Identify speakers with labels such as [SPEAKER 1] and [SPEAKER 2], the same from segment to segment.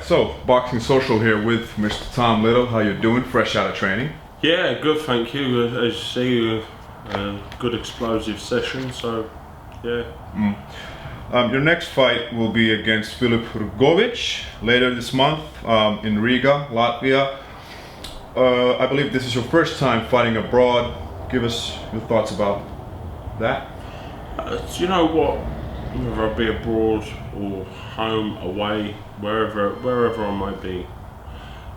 [SPEAKER 1] so Boxing Social here with Mr. Tom Little. How you doing? Fresh out of training?
[SPEAKER 2] Yeah, good, thank you. As you see, good explosive session, so yeah.
[SPEAKER 1] Your next fight will be against Filip Hrgovic later this month in Riga, Latvia. I believe this is your first time fighting abroad. Give us your thoughts about that.
[SPEAKER 2] Do you know what? Whether I be abroad or home, away, wherever I might be,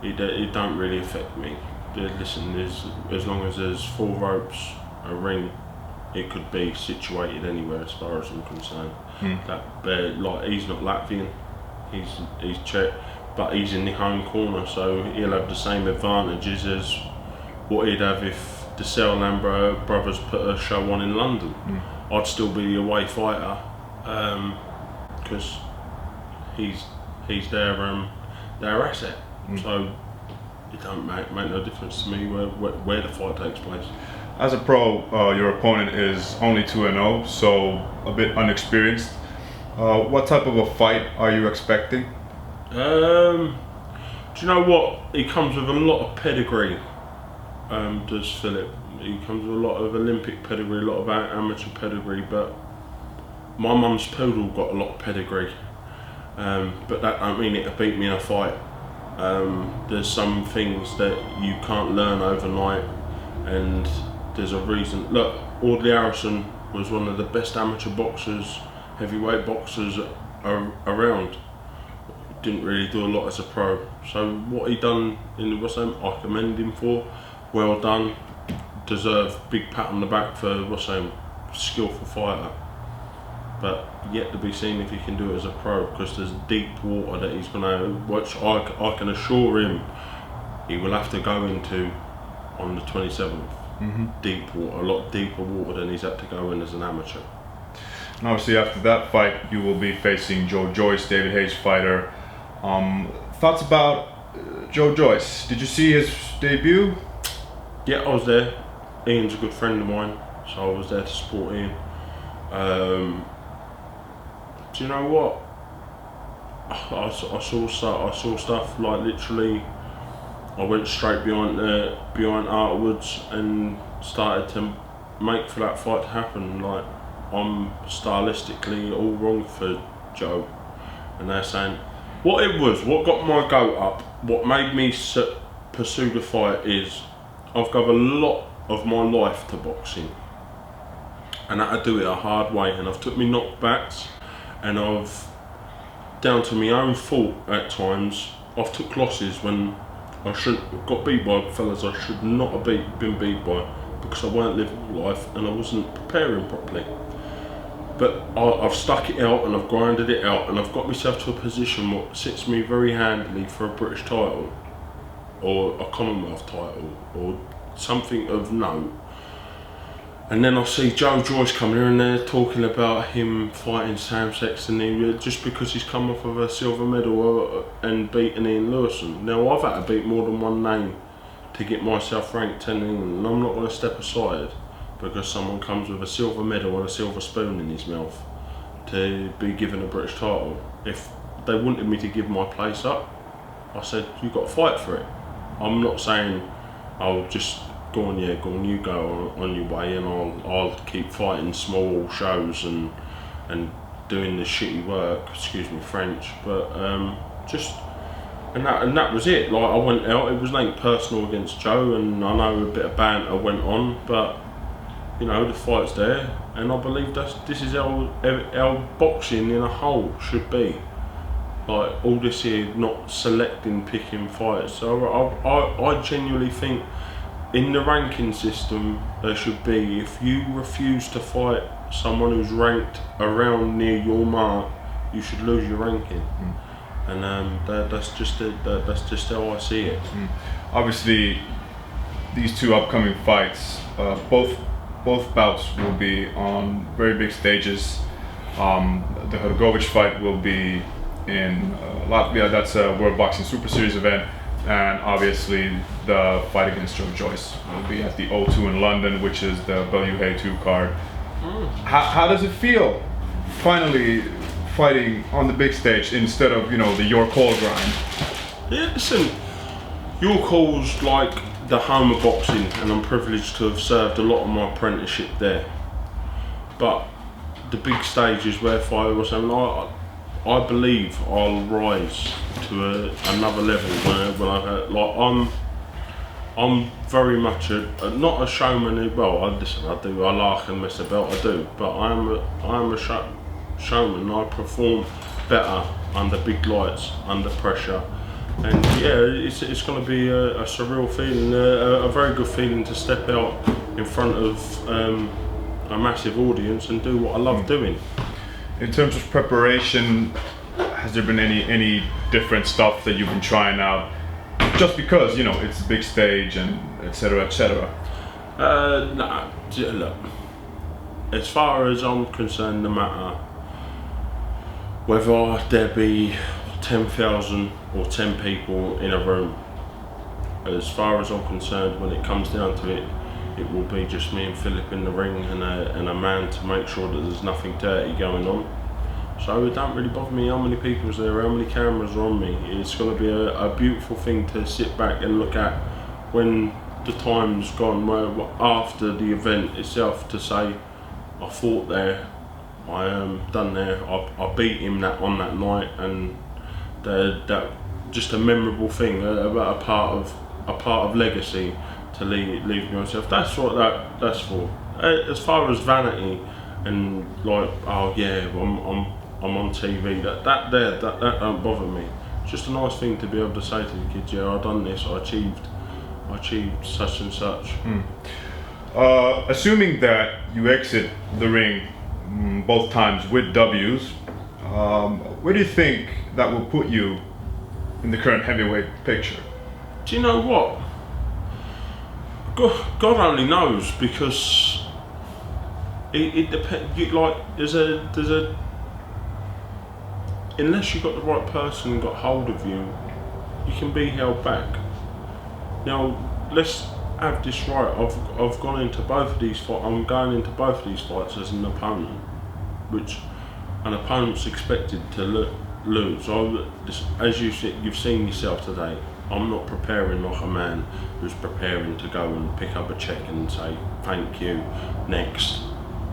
[SPEAKER 2] it don't really affect me. Listen, as long as there's 4 ropes, a ring, it could be situated anywhere as far as I'm concerned. Like he's not Latvian, he's Czech, but he's in the home corner, so he'll have the same advantages as what he'd have if the Lambro brothers put a show on in London. I'd still be the away fighter, because he's their asset. So it don't make no difference to me where the fight takes place.
[SPEAKER 1] As a pro, your opponent is only 2-0, so a bit unexperienced. What type of a fight are you expecting?
[SPEAKER 2] Do you know what? He comes with a lot of pedigree. Does Filip? He comes with a lot of Olympic pedigree, a lot of amateur pedigree, but my mum's poodle got a lot of pedigree. But that don't mean it'll beat me in a fight. There's some things that you can't learn overnight, and there's a reason. Look, Audley Harrison was one of the best amateur boxers, heavyweight boxers around. Didn't really do a lot as a pro. So what he done in the West Ham, I commend him for. Well done. Deserve big pat on the back for West Ham, skillful fighter. But yet to be seen if he can do it as a pro, because there's deep water that he's gonna, which I can assure him he will have to go into on the 27th. Deep water, a lot deeper water than he's had to go in as an amateur.
[SPEAKER 1] And obviously after that fight you will be facing Joyce, David Hayes' fighter. Thoughts about Joyce? Did you see his debut?
[SPEAKER 2] Yeah, I was there. Ian's a good friend of mine, so I was there to support Ian. Do you know what? I saw stuff like literally. I went straight behind afterwards and started to make for that fight to happen. Like, I'm stylistically all wrong for Joe, and they're saying what got my goat up, what made me pursue the fight is I've given a lot of my life to boxing, and I had to do it a hard way, and I've took me knockbacks, and I've, down to my own fault at times, I've took losses when I shouldn't have got beat by fellas I should not have been beat by, because I weren't living life and I wasn't preparing properly. But I've stuck it out and I've grinded it out, and I've got myself to a position what sits me very handily for a British title or a Commonwealth title or something of note. And then I see Joyce coming here and they're talking about him fighting Sam Sexton just because he's come off of a silver medal and beaten Ian Lewison. Now I've had to beat more than one name to get myself ranked 10 in England, and I'm not going to step aside because someone comes with a silver medal and a silver spoon in his mouth to be given a British title. If they wanted me to give my place up, I said, you've got to fight for it. I'm not saying I'll just go on, you go on your way, and I'll keep fighting small shows and doing the shitty work, excuse me French, but and that was it. Like, I went out, it was nothing personal against Joe, and I know a bit of banter went on, but you know, the fight's there, and I believe this is how boxing in a whole should be. Like, all this here, not selecting, picking fights. So I genuinely think in the ranking system there should be, if you refuse to fight someone who's ranked around near your mark, you should lose your ranking. And that's just how I see it.
[SPEAKER 1] Obviously, these two upcoming fights, both bouts will be on very big stages. The Hrgovic fight will be in Latvia. That's a World Boxing Super Series event, and obviously the fight against Joyce will be at the O2 in London, which is the WA2 card. How does it feel finally fighting on the big stage instead of the York Hall grind?
[SPEAKER 2] Yeah, listen, York Hall's like the home of boxing, and I'm privileged to have served a lot of my apprenticeship there. But the big stage is where fight was, and I believe I'll rise to another level when I'm very much not a showman. Well, I lark and miss the belt, I do, but I am a showman. I perform better under big lights, under pressure, and yeah, it's going to be a surreal feeling, a very good feeling to step out in front of a massive audience and do what I love doing.
[SPEAKER 1] In terms of preparation, has there been any different stuff that you've been trying out? Just because it's a big stage and etc. etc.
[SPEAKER 2] Nah, look. As far as I'm concerned, no matter whether there be 10,000 or 10 people in a room, as far as I'm concerned, when it comes down to it, it will be just me and Filip in the ring and a man to make sure that there's nothing dirty going on. So it don't really bother me how many people's there, how many cameras are on me. It's going to be a beautiful thing to sit back and look at when the time's gone, after the event itself, to say, I fought there, I done there, I beat him on that night, and that just a memorable thing, about a part of legacy to leave myself. That's what that's for. As far as vanity and like, oh yeah, I'm on TV, that don't bother me. It's just a nice thing to be able to say to the kids, yeah, I done this, I achieved such and such.
[SPEAKER 1] Assuming that you exit the ring both times with W's, where do you think that will put you in the current heavyweight picture?
[SPEAKER 2] Do you know what? God only knows, because it depends. Like there's a unless you've got the right person and got hold of you, you can be held back. Now let's have this right. I've gone into both of these fights. I'm going into both of these fights as an opponent, which an opponent's expected to lose. As you've seen yourself today, I'm not preparing like a man who's preparing to go and pick up a check and say thank you next.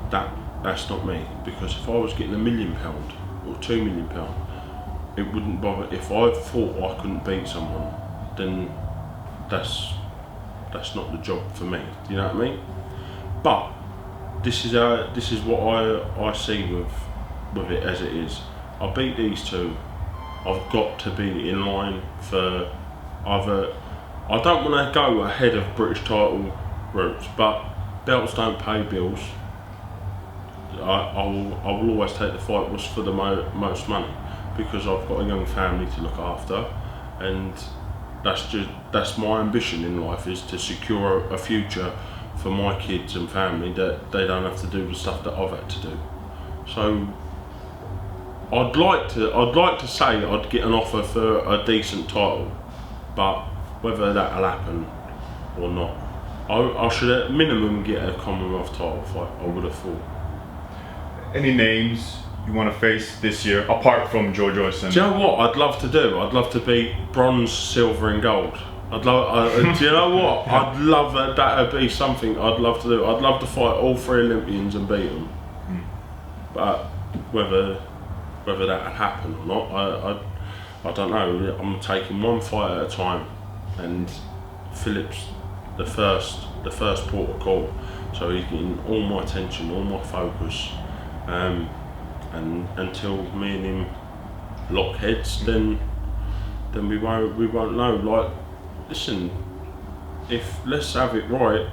[SPEAKER 2] That's not me, because if I was getting £1 million or £2 million, it wouldn't bother. If I thought I couldn't beat someone, then that's not the job for me. Do you know what I mean? But this is what I see with it as it is. I beat these two. I've got to be in line for either. I don't want to go ahead of British title routes, but belts don't pay bills. I will always take the fight was for the most money, because I've got a young family to look after, and that's my ambition in life, is to secure a future for my kids and family, that they don't have to do the stuff that I've had to do. So I'd like to say I'd get an offer for a decent title, but whether that'll happen or not, I should at minimum get a Commonwealth title fight, I would have thought.
[SPEAKER 1] Any names you want to face this year apart from Joyce?
[SPEAKER 2] Do you know what I'd love to do? I'd love to beat bronze, silver and gold. Do you know what? I'd love that. That'd be something I'd love to do. I'd love to fight all 3 Olympians and beat them. But whether that would happen or not, I don't know. I'm taking one fight at a time, and Filip's the first port of call, so he's getting all my attention, all my focus, and until me and him lock heads, then we won't know. Like, listen, let's have it right,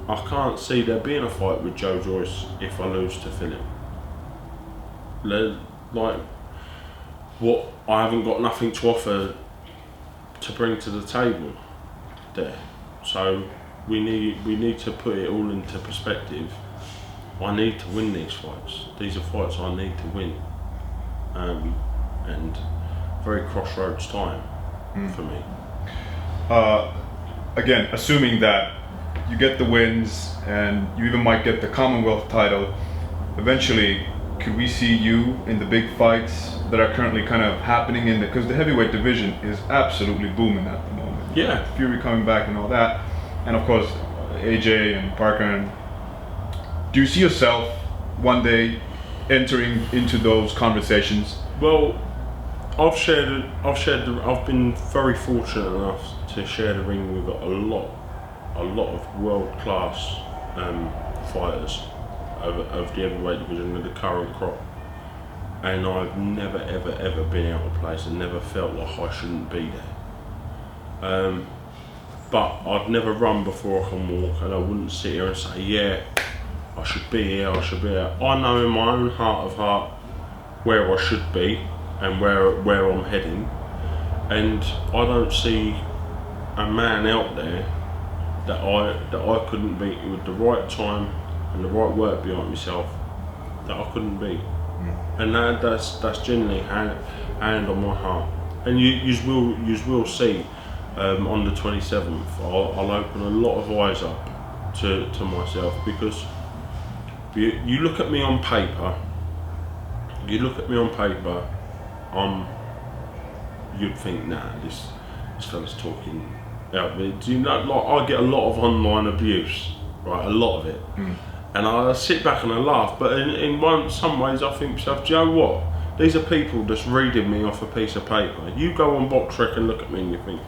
[SPEAKER 2] I can't see there being a fight with Joyce if I lose to Filip. Like, what, I haven't got nothing to offer to bring to the table there. So we need to put it all into perspective. I need to win these fights. These are fights I need to win. And very crossroads time for me.
[SPEAKER 1] Again, assuming that you get the wins and you even might get the Commonwealth title, eventually could we see you in the big fights that are currently kind of happening in because the heavyweight division is absolutely booming at the moment.
[SPEAKER 2] Yeah.
[SPEAKER 1] Fury coming back and all that, and of course AJ and Parker. And do you see yourself one day entering into those conversations?
[SPEAKER 2] Well, I've been very fortunate enough to share the ring with a lot of world-class fighters of the heavyweight division of the current crop, and I've never ever been out of place and never felt like I shouldn't be there. But I've never run before I can walk, and I wouldn't sit here and say, yeah, I should be here, I should be here. I know in my own heart of heart where I should be and where I'm heading, and I don't see a man out there that I couldn't beat with the right time and the right work behind myself that I couldn't beat. And that's genuinely hand on my heart. And you will see on the 27th I'll open a lot of eyes up to myself, because you look at me on paper, you'd think, nah, this fella's talking out there. Do you know, like, I get a lot of online abuse, right, a lot of it. And I sit back and I laugh, but in some ways I think to myself, do you know what? These are people just reading me off a piece of paper. You go on BoxRec and look at me and you think,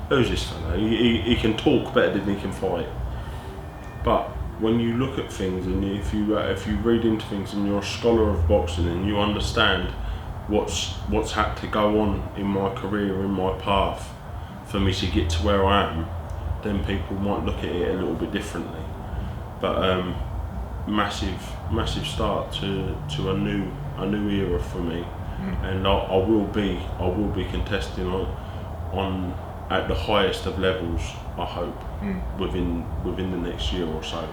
[SPEAKER 2] who's this fella? He can talk better than he can fight. But when you look at things and if you read into things and you're a scholar of boxing and you understand what's had to go on in my career, in my path, for me to get to where I am, then people might look at it a little bit differently. But massive start to a new era for me, and I will be contesting on at the highest of levels, I hope, within the next year or so.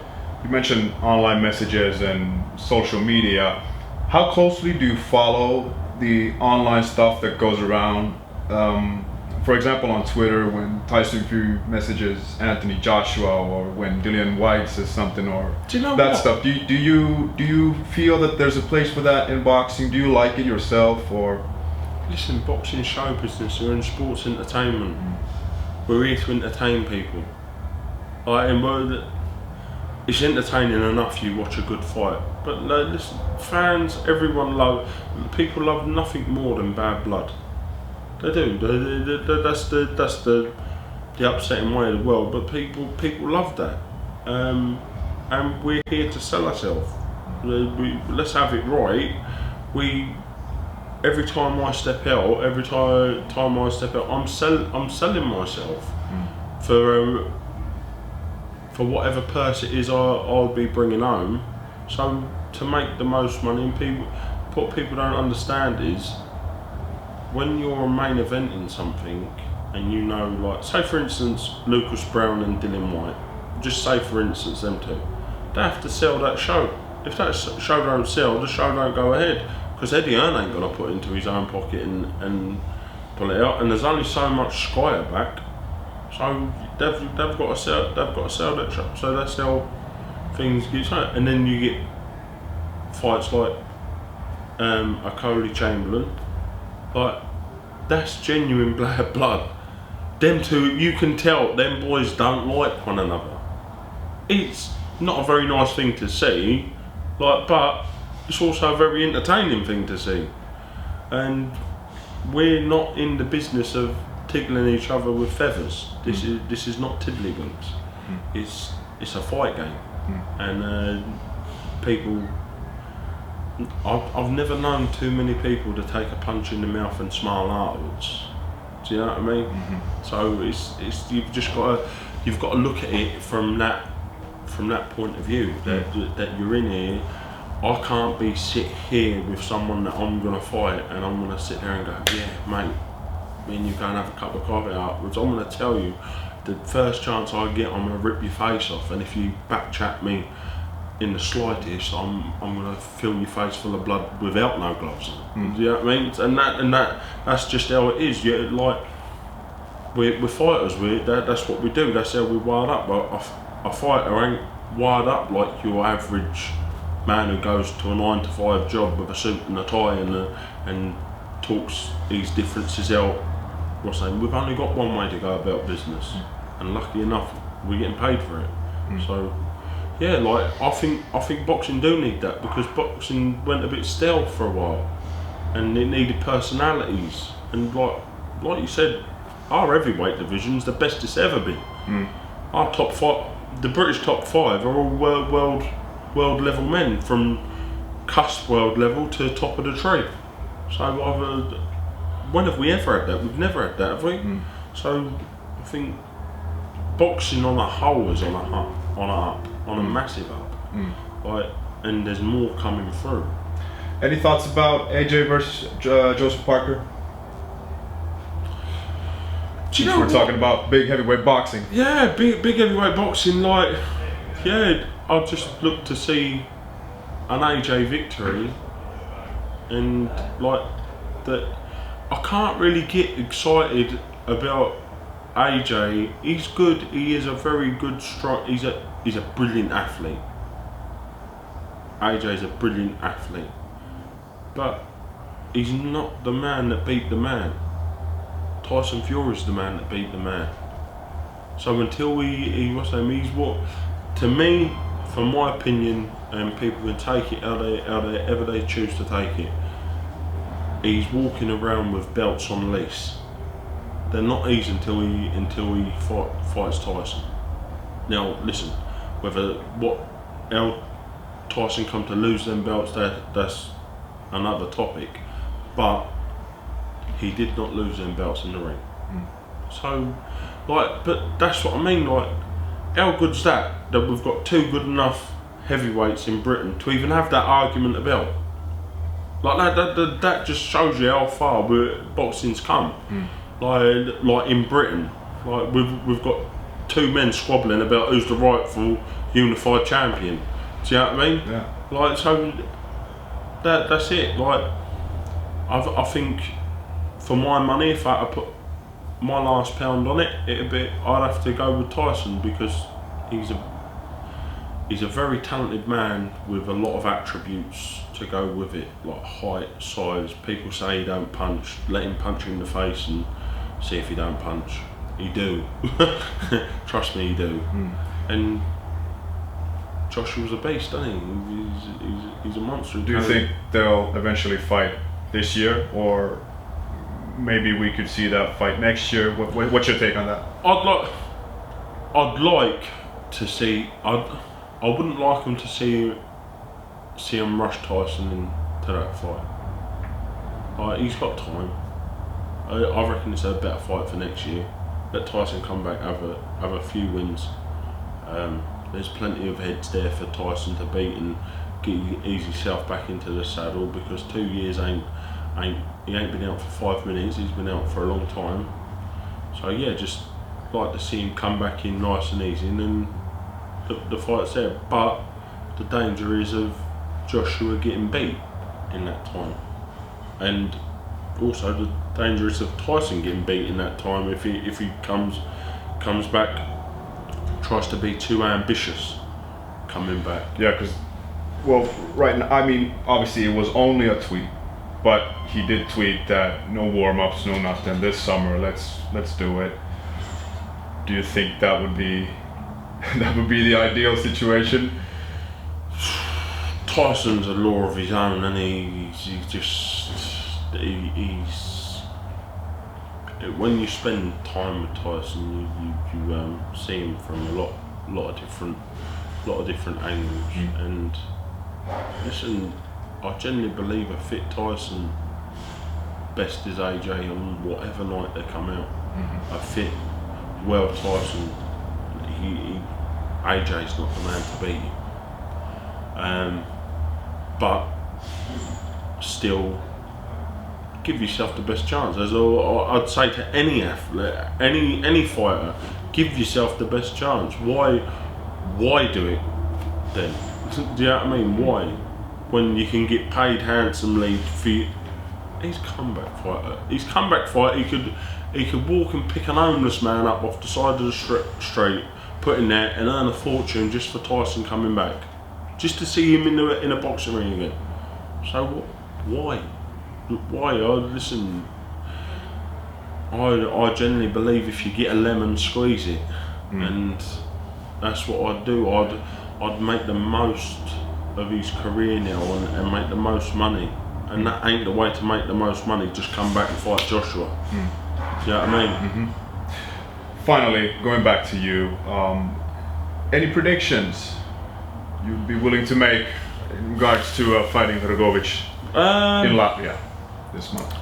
[SPEAKER 1] You mentioned online messages and social media. How closely do you follow the online stuff that goes around? For example, on Twitter, when Tyson Fury messages Anthony Joshua, or when Dillian White says something, or stuff. Do you feel that there's a place for that in boxing? Do you like it yourself, or?
[SPEAKER 2] Listen, boxing, show business, we're in sports entertainment. We're here to entertain people. It's entertaining enough you watch a good fight. But listen, fans, people love nothing more than bad blood. They do. That's the upsetting way of the world. But people love that, and we're here to sell ourselves. Let's have it right. Every time I step out, I'm selling myself for whatever purse it is I'll be bringing home. So to make the most money, and what people don't understand is, when you're a main event in something, and you know, like, say for instance, Lucas Brown and Dillian White, just say for instance them two, they have to sell that show. If that show don't sell, the show don't go ahead, because Eddie Hearn ain't gonna put it into his own pocket and pull it out, and there's only so much Sky back, so they've got to sell that show, so they sell things, and then you get fights like a Coley Chamberlain. Like, that's genuine bad blood. Them two, you can tell, them boys don't like one another. It's not a very nice thing to see, but it's also a very entertaining thing to see. And we're not in the business of tickling each other with feathers. This is not tiddlywinks. It's a fight game, and people. I've never known too many people to take a punch in the mouth and smile afterwards. Do you know what I mean? So it's you've got to look at it from that point of view, that you're in here. I can't be sit here with someone that I'm gonna fight and I'm gonna sit there and go, yeah, mate, me and you go and have a cup of coffee afterwards. I'm gonna tell you, the first chance I get, I'm gonna rip your face off, and if you backchat me in the slightest, I'm gonna fill your face full of blood without no gloves on. Do you know what I mean? And that's just how it is. Yeah, like we're fighters. That's what we do. That's how we're wired up. But a fighter ain't wired up like your average man who goes to a 9 to 5 job with a suit and a tie and talks these differences out. What's saying? We've only got one way to go about business, and lucky enough, we're getting paid for it. So, yeah, like I think boxing do need that, because boxing went a bit stale for a while, and it needed personalities. And like you said, our heavyweight division's the best it's ever been. Our top five, the British top 5, are all world level men, from cusp world level to top of the tree. So when have we ever had that? We've never had that, have we? So I think boxing on a whole is on a massive up. Like, and there's more coming through.
[SPEAKER 1] Any thoughts about AJ versus Joseph Parker?
[SPEAKER 2] Do you know
[SPEAKER 1] we're talking about big heavyweight boxing.
[SPEAKER 2] Yeah, big heavyweight boxing. Like, yeah, I'll just look to see an AJ victory, and like that. I can't really get excited about AJ. He's good. He is a very good he's a brilliant athlete. AJ's a brilliant athlete, but he's not the man that beat the man. Tyson Fury's the man that beat the man. So until he's what, to me, from my opinion, and people can take it however they choose to take it, he's walking around with belts on lease. They're not his until he fights Tyson. Now listen, how Tyson come to lose them belts, that's another topic. But he did not lose them belts in the ring. So, like, but that's what I mean. Like, how good's that we've got 2 good enough heavyweights in Britain to even have that argument about? Like that just shows you how far boxing's come. Like in Britain, like we've got 2 men squabbling about who's the rightful unified champion. Do you know what I mean?
[SPEAKER 1] Yeah.
[SPEAKER 2] Like, so that's it. Like, I think for my money, if I had to put my last pound on it, I'd have to go with Tyson, because he's a very talented man with a lot of attributes to go with it, like height, size. People say he don't punch. Let him punch you in the face and see if he don't punch. He do. Trust me, he do. And Joshua's a beast, isn't he? He's a monster.
[SPEAKER 1] Do you think they'll eventually fight this year, or maybe we could see that fight next year? What's your take on that?
[SPEAKER 2] I'd like to see. I wouldn't like him to see him rush Tyson into that fight. He's got time. I reckon it's a better fight for next year. Let Tyson come back, have a few wins. There's plenty of heads there for Tyson to beat and ease himself back into the saddle, because 2 years he ain't been out for 5 minutes. He's been out for a long time. So yeah, just like to see him come back in nice and easy, and then the fight's there. But the danger is of Joshua getting beat in that time, and also the danger is of Tyson getting beat in that time if he comes back, tries to be too ambitious coming back.
[SPEAKER 1] Yeah, because right now, I mean, obviously it was only a tweet, but he did tweet that no warm-ups, no nothing this summer. Let's do it. Do you think that would be the ideal situation?
[SPEAKER 2] Tyson's a law of his own, and he's when you spend time with Tyson, you see him from a lot of different angles. And listen, I genuinely believe a fit Tyson best is AJ on whatever night they come out. A fit, well Tyson, AJ's not the man to beat him. But still, give yourself the best chance. As I'd say to any athlete, any fighter, give yourself the best chance. Why do it then? Do you know what I mean? Why? When you can get paid handsomely for his comeback fighter. He could walk and pick an homeless man up off the side of the street, put in there and earn a fortune just for Tyson coming back. just to see him in a boxing ring again. So why? Why? Listen. I genuinely believe if you get a lemon, squeeze it, and that's what I'd do. I'd make the most of his career now and make the most money. And that ain't the way to make the most money. Just come back and fight Joshua. Do you know what I mean?
[SPEAKER 1] Mm-hmm. Finally, going back to you, any predictions you'd be willing to make in regards to fighting Hrgovic in Latvia this month?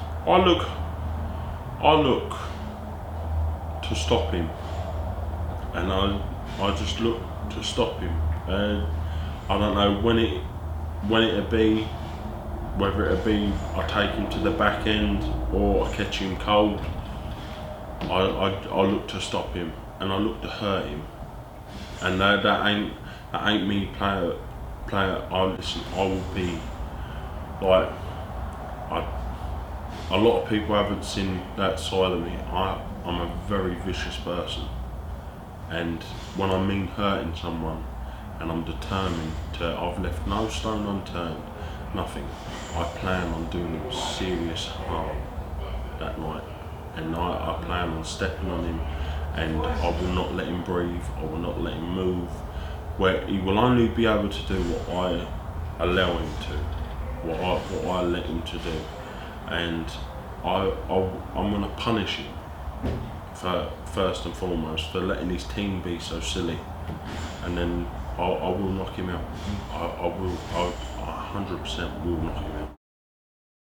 [SPEAKER 2] I look to stop him, and I just look to stop him. I don't know when it'll be, whether it'll be I take him to the back end or I catch him cold. I look to stop him, and I look to hurt him, and that ain't me player. Listen, I will be like a lot of people haven't seen that side of me. I'm a very vicious person, and when I mean hurting someone, and I'm determined to, I've left no stone unturned, nothing. I plan on doing him serious harm that night, and I plan on stepping on him, and I will not let him breathe, I will not let him move, where he will only be able to do what I allow him to, what I let him to do. And I'm going to punish him for, first and foremost, for letting his team be so silly, and then I will knock him out. I 100% will knock him out.